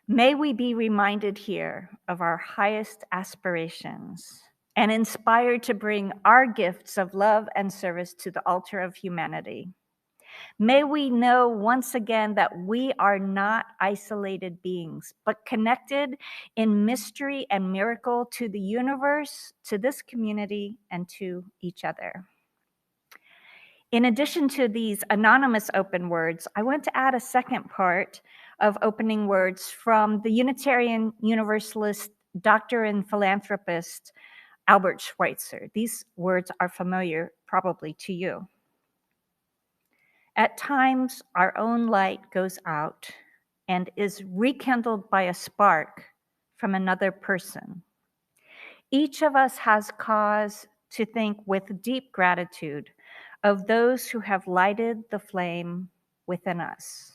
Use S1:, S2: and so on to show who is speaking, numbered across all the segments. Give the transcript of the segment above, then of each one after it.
S1: May we be reminded here of our highest aspirations and inspired to bring our gifts of love and service to the altar of humanity. May we know once again that we are not isolated beings, but connected in mystery and miracle to the universe, to this community, and to each other. In addition to these anonymous open words, I want to add a second part of opening words from the Unitarian Universalist doctor and philanthropist Albert Schweitzer. These words are familiar probably to you. At times, our own light goes out and is rekindled by a spark from another person. Each of us has cause to think with deep gratitude of those who have lighted the flame within us.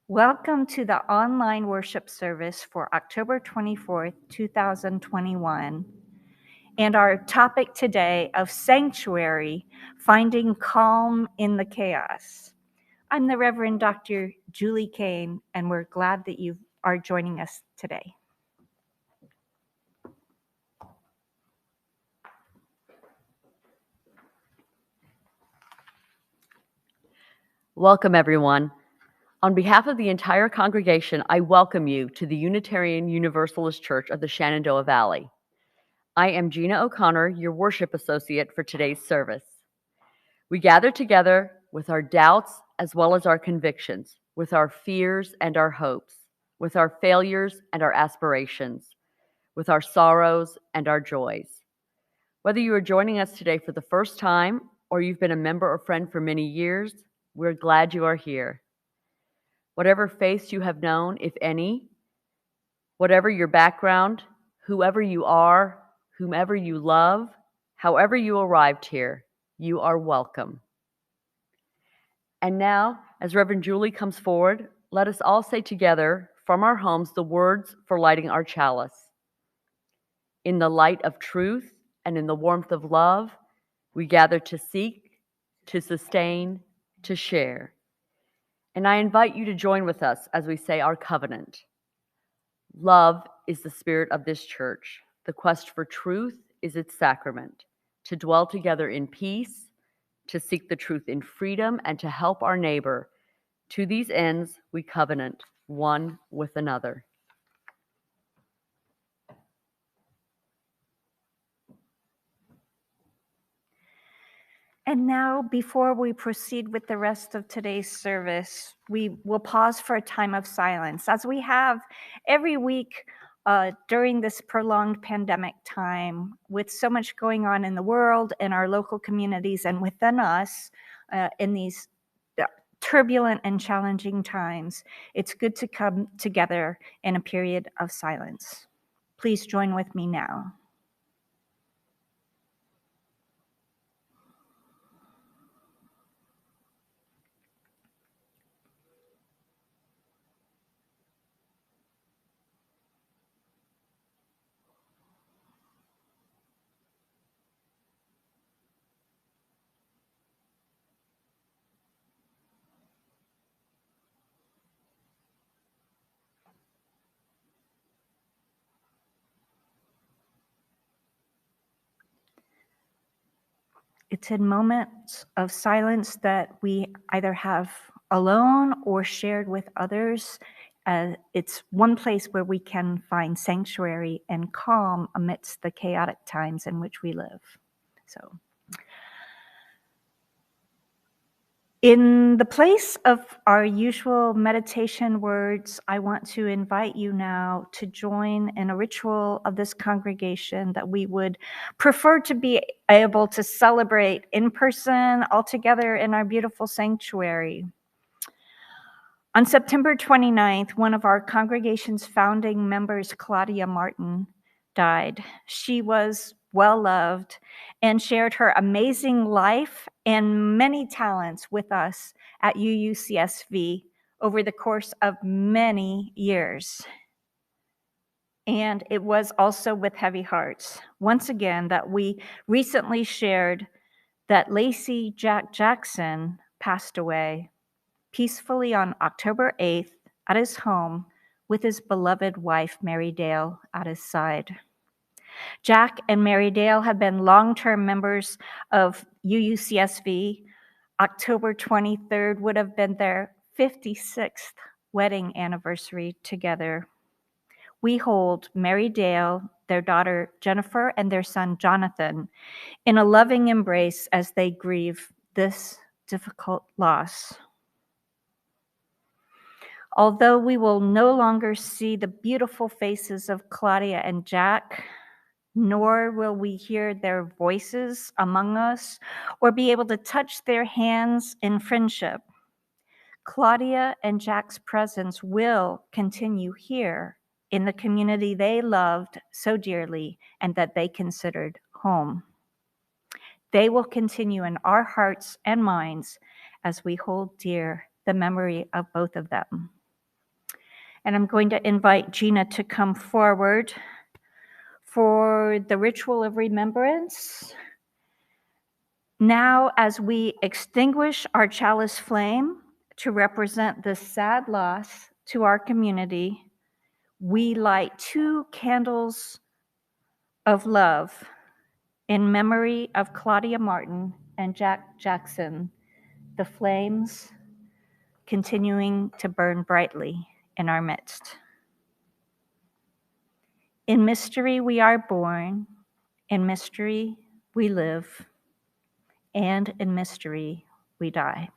S1: Welcome to the online worship service for October 24th, 2021, and our topic today of Sanctuary, Finding Calm in the Chaos. I'm the Reverend Dr. Julie Kane, and we're glad that you are joining us today.
S2: Welcome, everyone. On behalf of the entire congregation, I welcome you to the Unitarian Universalist Church of the Shenandoah Valley. I am Gina O'Connor, your worship associate for today's service. We gather together with our doubts as well as our convictions, with our fears and our hopes, with our failures and our aspirations, with our sorrows and our joys. Whether you are joining us today for the first time or you've been a member or friend for many years, we're glad you are here. Whatever faiths you have known, if any, whatever your background, whoever you are, whomever you love, however you arrived here, you are welcome. And now, as Reverend Julie comes forward, let us all say together from our homes the words for lighting our chalice. In the light of truth and in the warmth of love, we gather to seek, to sustain, to share. And I invite you to join with us as we say our covenant. Love is the spirit of this church. The quest for truth is its sacrament. To dwell together in peace, to seek the truth in freedom, and to help our neighbor. To these ends, we covenant one with another.
S1: And now, before we proceed with the rest of today's service, we will pause for a time of silence, as we have every week during this prolonged pandemic time, with so much going on in the world, in our local communities, and within us in these turbulent and challenging times. It's good to come together in a period of silence. Please join with me now. It's in moments of silence that we either have alone or shared with others. It's one place where we can find sanctuary and calm amidst the chaotic times in which we live. So, in the place of our usual meditation words, I want to invite you now to join in a ritual of this congregation that we would prefer to be able to celebrate in person, all together in our beautiful sanctuary. On September 29th, one of our congregation's founding members, Claudia Martin, died. She was well-loved and shared her amazing life and many talents with us at UUCSV over the course of many years. And it was also with heavy hearts, once again, that we recently shared that Lacey Jack Jackson passed away peacefully on October 8th at his home with his beloved wife, Mary Dale, at his side. Jack and Mary Dale have been long-term members of UUCSV. October 23rd would have been their 56th wedding anniversary together. We hold Mary Dale, their daughter Jennifer, and their son Jonathan in a loving embrace as they grieve this difficult loss. Although we will no longer see the beautiful faces of Claudia and Jack, nor will we hear their voices among us or be able to touch their hands in friendship, Claudia and Jack's presence will continue here in the community they loved so dearly and that they considered home. They will continue in our hearts and minds as we hold dear the memory of both of them. And I'm going to invite Gina to come forward for the ritual of remembrance. Now, as we extinguish our chalice flame to represent this sad loss to our community, we light 2 candles of love in memory of Claudia Martin and Jack Jackson, the flames continuing to burn brightly in our midst. In mystery we are born, in mystery we live, and in mystery we die.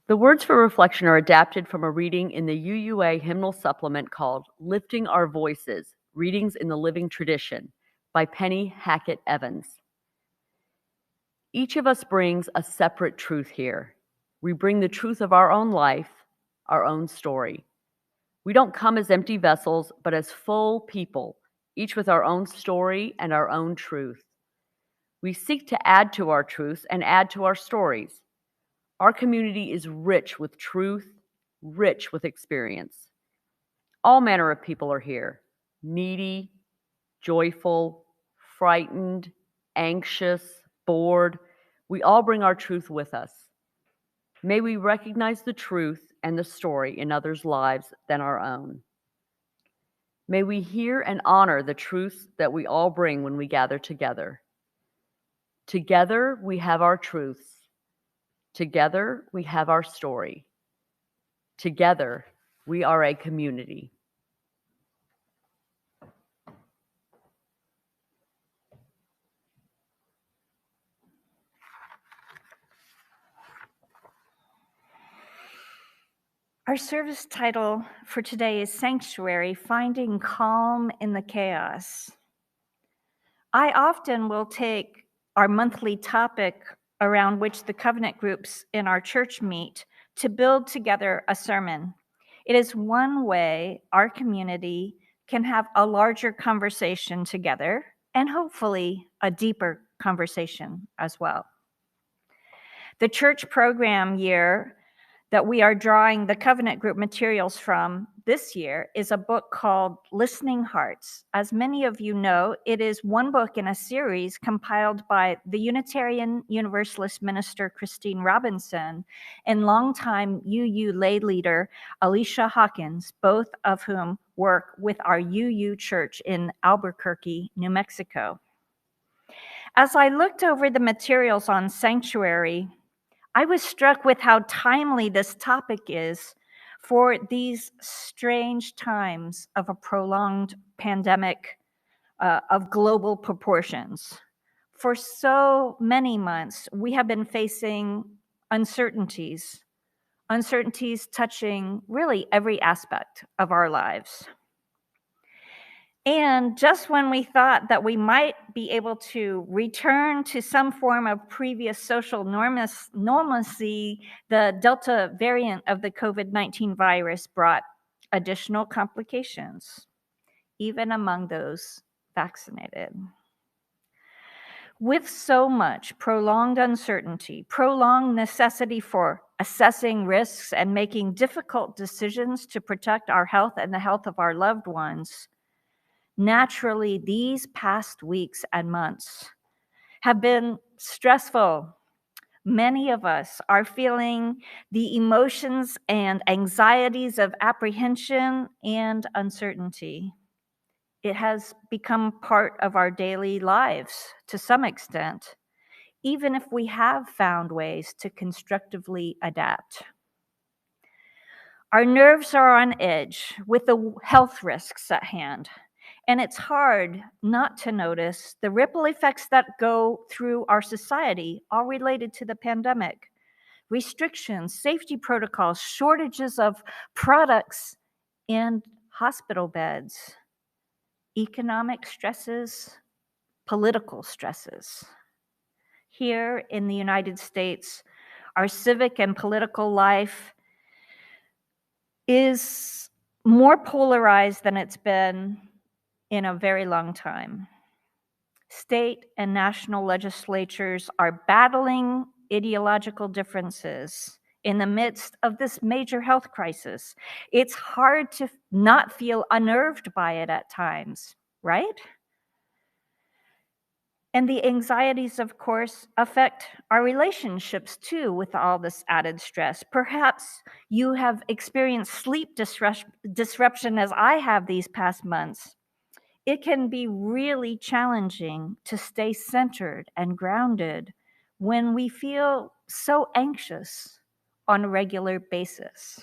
S2: The words for reflection are adapted from a reading in the UUA hymnal supplement called Lifting Our Voices, Readings in the Living Tradition by Penny Hackett Evans. Each of us brings a separate truth here. We bring the truth of our own life, our own story. We don't come as empty vessels, but as full people, each with our own story and our own truth. We seek to add to our truths and add to our stories. Our community is rich with truth, rich with experience. All manner of people are here: needy, joyful, frightened, anxious, bored. We all bring our truth with us. May we recognize the truth and the story in others' lives than our own. May we hear and honor the truths that we all bring when we gather together. Together, we have our truths. Together, we have our story. Together, we are a community.
S1: Our service title for today is Sanctuary, Finding Calm in the Chaos. I often will take our monthly topic around which the covenant groups in our church meet to build together a sermon. It is one way our community can have a larger conversation together and hopefully a deeper conversation as well. The church program year that we are drawing the covenant group materials from this year is a book called Listening Hearts. As many of you know, it is one book in a series compiled by the Unitarian Universalist minister Christine Robinson and longtime UU lay leader Alicia Hawkins, both of whom work with our UU church in Albuquerque, New Mexico. As I looked over the materials on sanctuary, I was struck with how timely this topic is for these strange times of a prolonged pandemic of global proportions. For so many months, we have been facing uncertainties touching really every aspect of our lives. And just when we thought that we might be able to return to some form of previous social normalcy, the Delta variant of the COVID-19 virus brought additional complications, even among those vaccinated. With so much prolonged uncertainty, prolonged necessity for assessing risks and making difficult decisions to protect our health and the health of our loved ones, naturally, these past weeks and months have been stressful. Many of us are feeling the emotions and anxieties of apprehension and uncertainty. It has become part of our daily lives to some extent, even if we have found ways to constructively adapt. Our nerves are on edge with the health risks at hand. And it's hard not to notice the ripple effects that go through our society, all related to the pandemic. Restrictions, safety protocols, shortages of products and hospital beds, economic stresses, political stresses. Here in the United States, our civic and political life is more polarized than it's been in a very long time. State and national legislatures are battling ideological differences in the midst of this major health crisis. It's hard to not feel unnerved by it at times, right? And the anxieties, of course, affect our relationships too with all this added stress. Perhaps you have experienced sleep disruption as I have these past months. It can be really challenging to stay centered and grounded when we feel so anxious on a regular basis.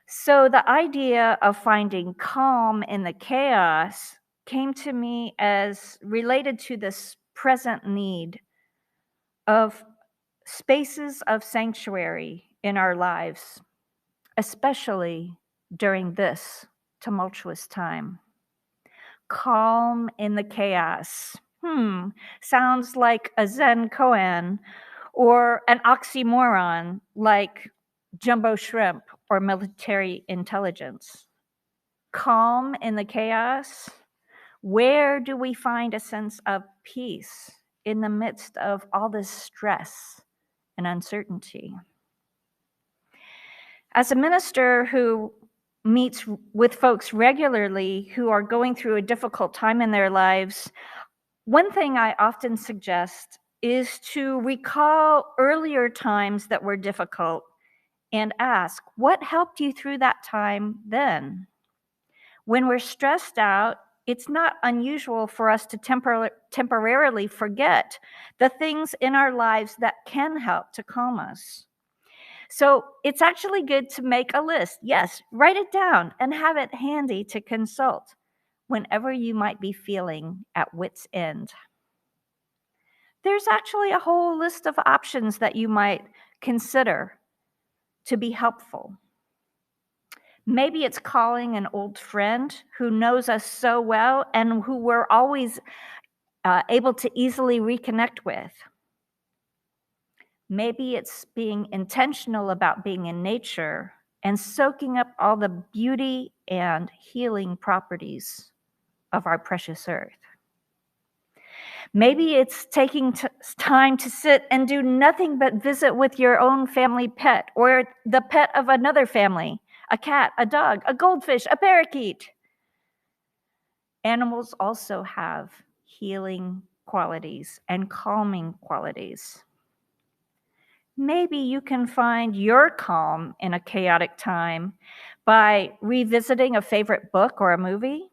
S1: So the idea of finding calm in the chaos came to me as related to this present need of spaces of sanctuary in our lives, especially during this tumultuous time. Calm in the chaos. Sounds like a Zen koan or an oxymoron like jumbo shrimp or military intelligence. Calm in the chaos. Where do we find a sense of peace in the midst of all this stress and uncertainty? As a minister who meets with folks regularly who are going through a difficult time in their lives, one thing I often suggest is to recall earlier times that were difficult and ask, what helped you through that time then? When we're stressed out, it's not unusual for us to temporarily forget the things in our lives that can help to calm us. So it's actually good to make a list. Yes, write it down and have it handy to consult whenever you might be feeling at wit's end. There's actually a whole list of options that you might consider to be helpful. Maybe it's calling an old friend who knows us so well and who we're always able to easily reconnect with. Maybe it's being intentional about being in nature and soaking up all the beauty and healing properties of our precious earth. Maybe it's taking time to sit and do nothing but visit with your own family pet or the pet of another family, a cat, a dog, a goldfish, a parakeet. Animals also have healing qualities and calming qualities. Maybe you can find your calm in a chaotic time by revisiting a favorite book or a movie,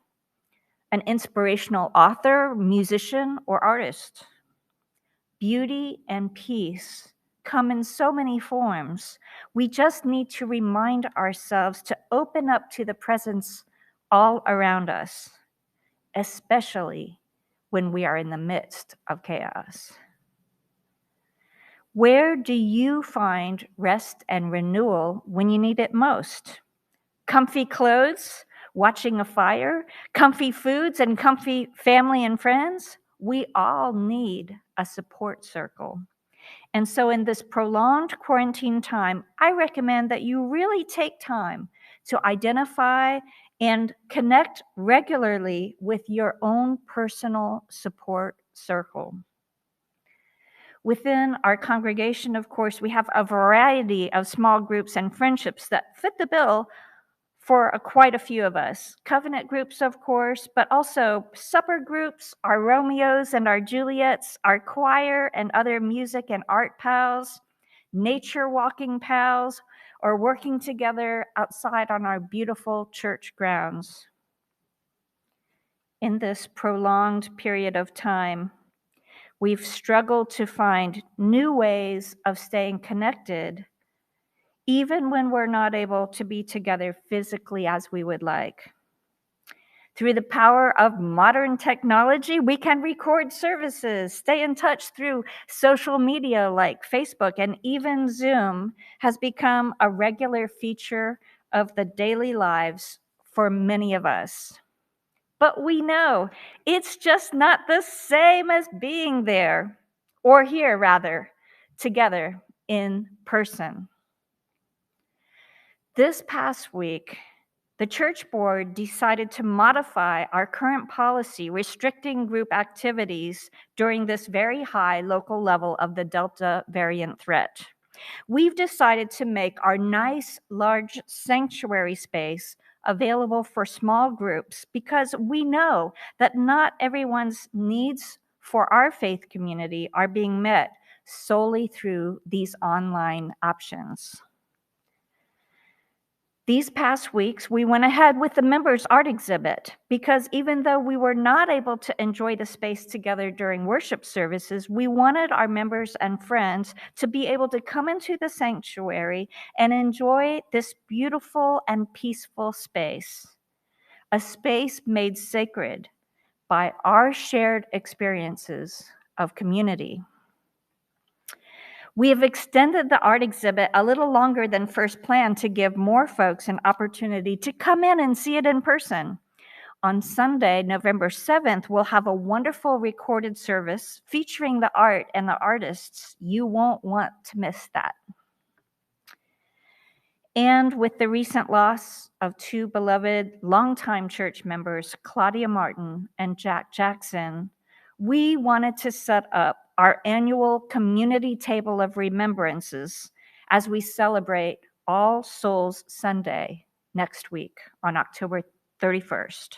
S1: an inspirational author, musician, or artist. Beauty and peace come in so many forms. We just need to remind ourselves to open up to the presence all around us, especially when we are in the midst of chaos. Where do you find rest and renewal when you need it most? Comfy clothes, watching a fire, comfy foods, and comfy family and friends? We all need a support circle. And so in this prolonged quarantine time, I recommend that you really take time to identify and connect regularly with your own personal support circle. Within our congregation, of course, we have a variety of small groups and friendships that fit the bill for quite a few of us. Covenant groups, of course, but also supper groups, our Romeos and our Juliets, our choir and other music and art pals, nature walking pals, or working together outside on our beautiful church grounds. In this prolonged period of time, we've struggled to find new ways of staying connected, even when we're not able to be together physically as we would like. Through the power of modern technology, we can record services, stay in touch through social media like Facebook, and even Zoom has become a regular feature of the daily lives for many of us. But we know it's just not the same as being there, or here rather, together in person. This past week, the church board decided to modify our current policy restricting group activities during this very high local level of the Delta variant threat. We've decided to make our nice, large sanctuary space available for small groups because we know that not everyone's needs for our faith community are being met solely through these online options. These past weeks, we went ahead with the members' art exhibit because even though we were not able to enjoy the space together during worship services, we wanted our members and friends to be able to come into the sanctuary and enjoy this beautiful and peaceful space, a space made sacred by our shared experiences of community. We have extended the art exhibit a little longer than first planned to give more folks an opportunity to come in and see it in person. On Sunday, November 7th, we'll have a wonderful recorded service featuring the art and the artists. You won't want to miss that. And with the recent loss of two beloved longtime church members, Claudia Martin and Jack Jackson, we wanted to set up our annual community table of remembrances as we celebrate All Souls Sunday next week on October 31st.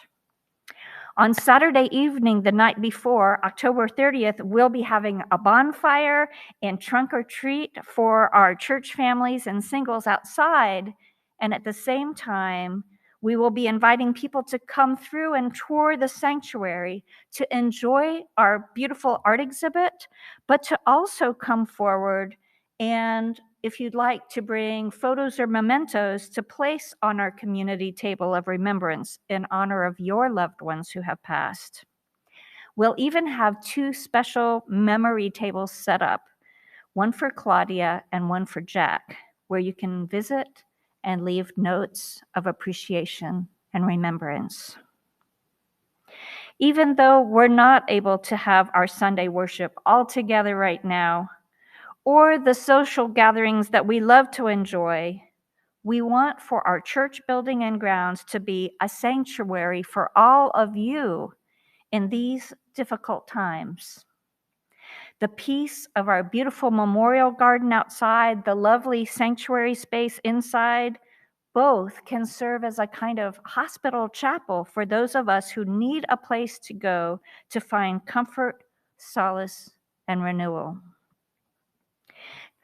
S1: On Saturday evening, the night before, October 30th, we'll be having a bonfire and trunk or treat for our church families and singles outside. And at the same time, we will be inviting people to come through and tour the sanctuary to enjoy our beautiful art exhibit, but to also come forward and, if you'd like, to bring photos or mementos to place on our community table of remembrance in honor of your loved ones who have passed. We'll even have two special memory tables set up, one for Claudia and one for Jack, where you can visit and leave notes of appreciation and remembrance. Even though we're not able to have our Sunday worship all together right now, or the social gatherings that we love to enjoy, we want for our church building and grounds to be a sanctuary for all of you in these difficult times. The peace of our beautiful memorial garden outside, the lovely sanctuary space inside, both can serve as a kind of hospital chapel for those of us who need a place to go to find comfort, solace, and renewal.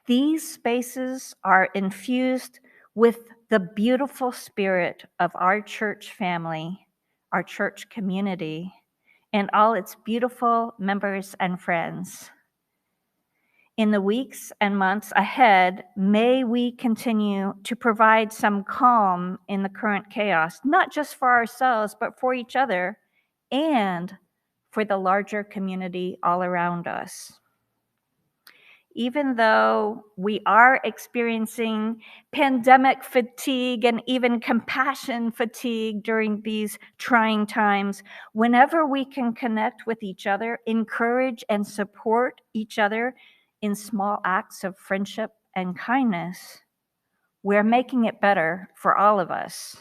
S1: These spaces are infused with the beautiful spirit of our church family, our church community, and all its beautiful members and friends. In the weeks and months ahead, may we continue to provide some calm in the current chaos, not just for ourselves, but for each other and for the larger community all around us. Even though we are experiencing pandemic fatigue and even compassion fatigue during these trying times, whenever we can connect with each other, encourage and support each other in small acts of friendship and kindness, we're making it better for all of us.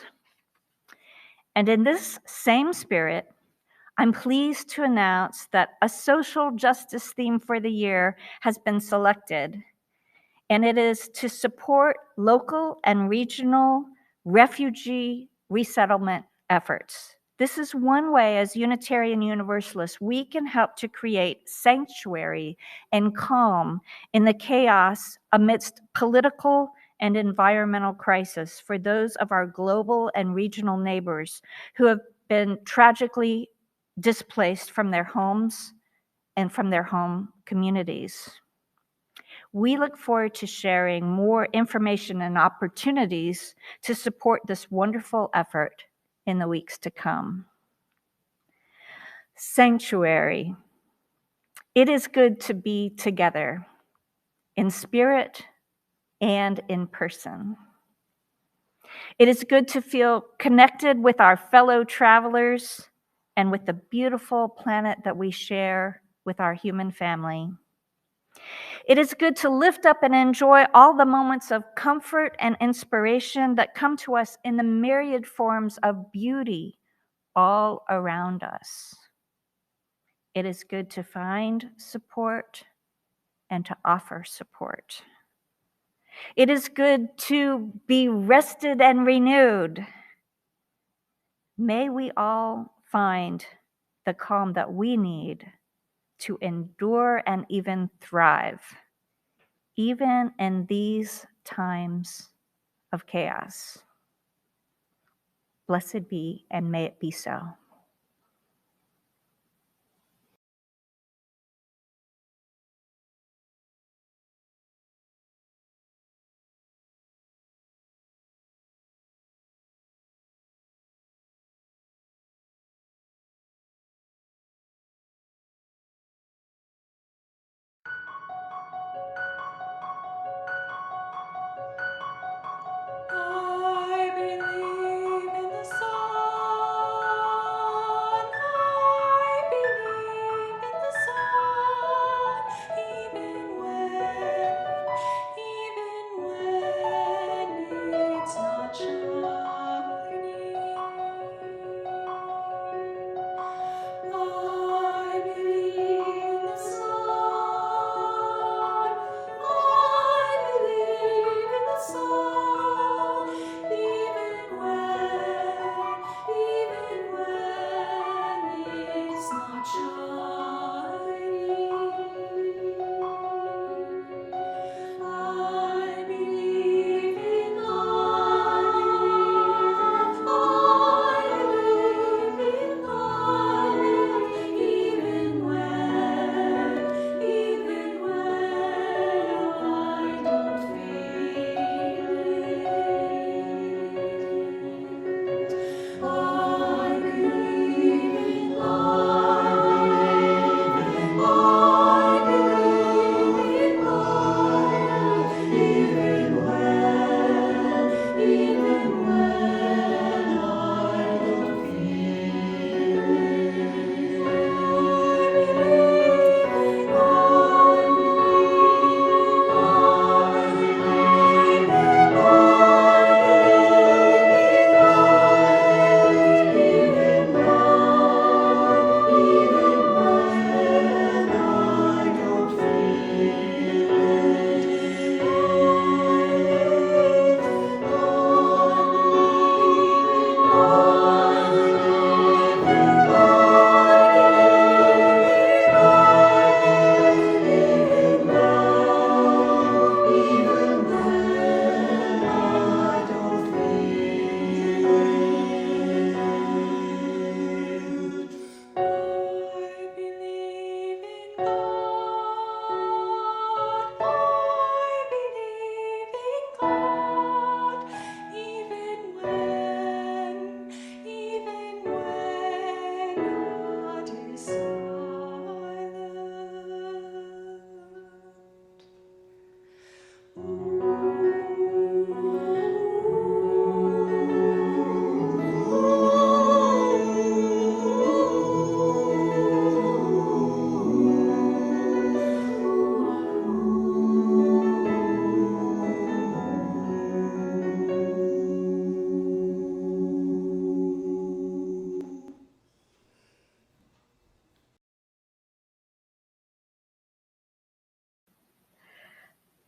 S1: And in this same spirit, I'm pleased to announce that a social justice theme for the year has been selected, and it is to support local and regional refugee resettlement efforts. This is one way, as Unitarian Universalists, we can help to create sanctuary and calm in the chaos amidst political and environmental crisis for those of our global and regional neighbors who have been tragically displaced from their homes and from their home communities. We look forward to sharing more information and opportunities to support this wonderful effort in the weeks to come. Sanctuary. It is good to be together in spirit and in person. It is good to feel connected with our fellow travelers and with the beautiful planet that we share with our human family. It is good to lift up and enjoy all the moments of comfort and inspiration that come to us in the myriad forms of beauty all around us. It is good to find support and to offer support. It is good to be rested and renewed. May we all find the calm that we need to endure and even thrive, even in these times of chaos. Blessed be, and may it be so.
S3: I believe in the sun.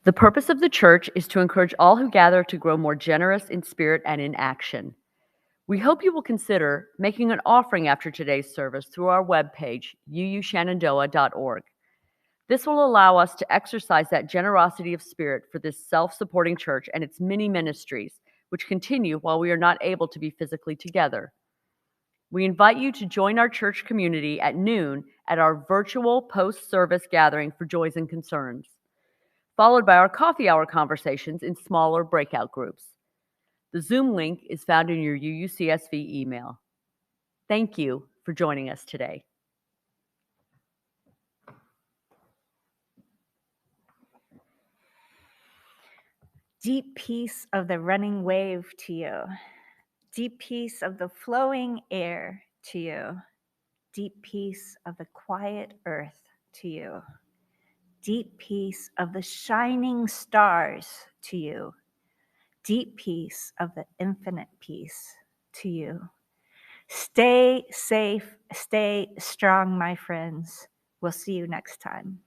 S2: The purpose of the church is to encourage all who gather to grow more generous in spirit and in action. We hope you will consider making an offering after today's service through our webpage, uushenandoah.org. This will allow us to exercise that generosity of spirit for this self-supporting church and its many ministries, which continue while we are not able to be physically together. We invite you to join our church community at noon at our virtual post-service gathering for joys and concerns, followed by our coffee hour conversations in smaller breakout groups. The Zoom link is found in your UUCSV email. Thank you for joining us today.
S1: Deep peace of the running wave to you. Deep peace of the flowing air to you. Deep peace of the quiet earth to you. Deep peace of the shining stars to you. Deep peace of the infinite peace to you. Stay safe, stay strong, my friends. We'll see you next time.